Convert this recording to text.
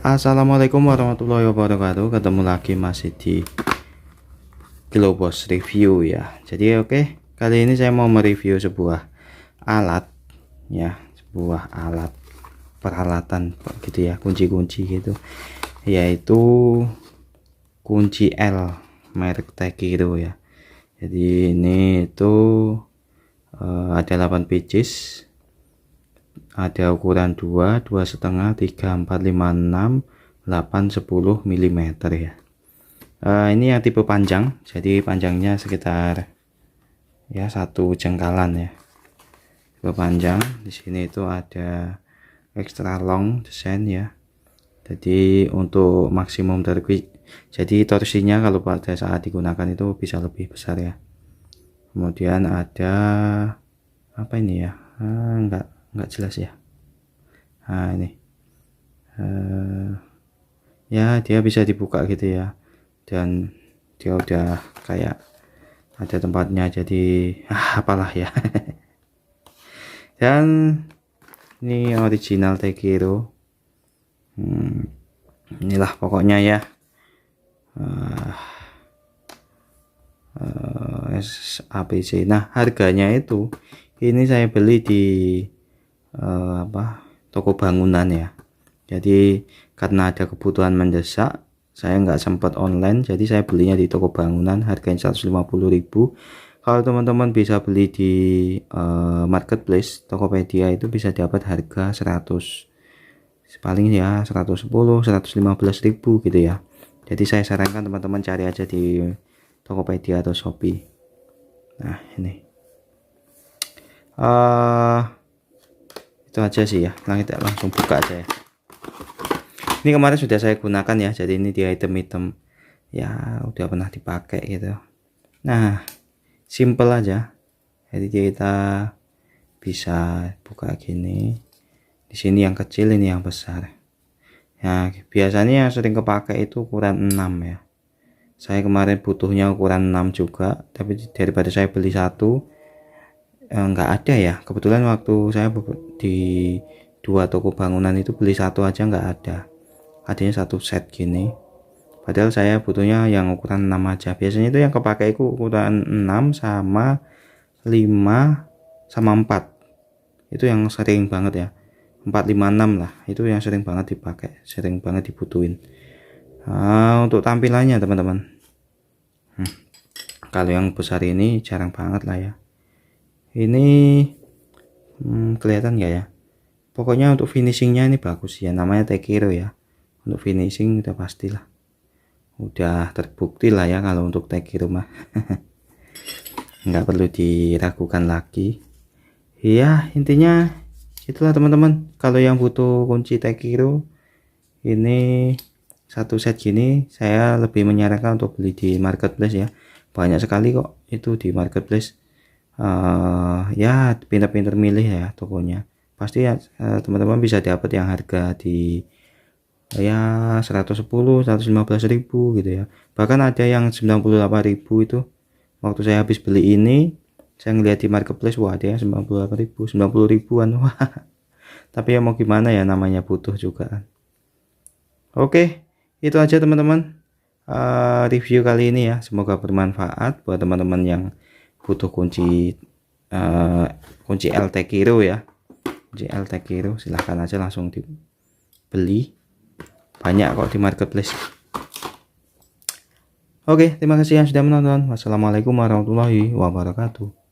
Assalamualaikum warahmatullahi wabarakatuh. Ketemu lagi masih di Globos Review ya. Jadi kali ini saya mau mereview sebuah alat ya, sebuah alat peralatan gitu ya, kunci-kunci gitu, yaitu kunci L merek Tekiro ya. Jadi ini itu ada 8 pieces, ada ukuran 2, 2,5, 3, 4, 5, 6, 8, 10 mm ya. Ini yang tipe panjang, jadi panjangnya sekitar ya 1 jengkalan ya. Tipe panjang. Di sini itu ada extra long design ya. Jadi untuk maksimum jadi torsinya kalau pada saat digunakan itu bisa lebih besar ya. Kemudian ada apa ini ya? Enggak jelas ya. Nah ini ya, dia bisa dibuka gitu ya, dan dia udah kayak ada tempatnya, jadi apalah ya. Dan ini original Tekiro. Inilah pokoknya ya. SAPC. Nah, harganya itu ini saya beli di toko bangunan ya. Jadi karena ada kebutuhan mendesak, saya nggak sempat online, jadi saya belinya di toko bangunan, harganya 150.000. Kalau teman-teman bisa beli di marketplace Tokopedia itu bisa dapat harga 100, paling ya 110, 115.000 gitu ya. Jadi saya sarankan teman-teman cari aja di Tokopedia atau Shopee. Nah ini itu aja sih ya. Nah, kita langsung buka aja ya. Ini kemarin sudah saya gunakan ya, jadi ini dia item-item ya, udah pernah dipakai gitu. Nah, simple aja. Jadi kita bisa buka gini. Di sini yang kecil, ini yang besar. Nah, biasanya yang sering kepakai itu ukuran 6 ya. Saya kemarin butuhnya ukuran 6 juga, tapi daripada saya beli satu, nggak ada ya. Kebetulan waktu saya di 2 toko bangunan itu beli satu aja nggak ada, adanya satu set gini, padahal saya butuhnya yang ukuran 6 aja. Biasanya itu yang kepakai itu ukuran 6 sama 5 sama 4, itu yang sering banget ya. 4, 5, 6 lah, itu yang sering banget dipakai, sering banget dibutuhin. Untuk tampilannya teman-teman, kalau yang besar ini jarang banget lah ya. Ini kelihatan nggak ya? Pokoknya untuk finishingnya ini bagus ya, namanya Tekiro ya. Untuk finishing udah pastilah, udah terbukti lah ya kalau untuk Tekiro mah. Nggak perlu diragukan lagi ya. Intinya itulah teman-teman, kalau yang butuh kunci Tekiro ini satu set gini, saya lebih menyarankan untuk beli di marketplace ya. Banyak sekali kok itu di marketplace. Ya pinter-pinter milih ya tokonya, pasti ya teman-teman bisa dapat yang harga di ya 110, 115.000 gitu ya. Bahkan ada yang 98.000 itu. Waktu saya habis beli ini, saya ngeliat di marketplace, wah ada yang 98.000, 90.000-an. Wah, tapi ya mau gimana ya, namanya butuh juga kan. Oke, itu aja teman-teman review kali ini ya. Semoga bermanfaat buat teman-teman yang butuh kunci L Tekiro ya. Kunci L Tekiro, silahkan aja langsung dibeli, banyak kok di marketplace. Oke, terima kasih yang sudah menonton. Wassalamualaikum warahmatullahi wabarakatuh.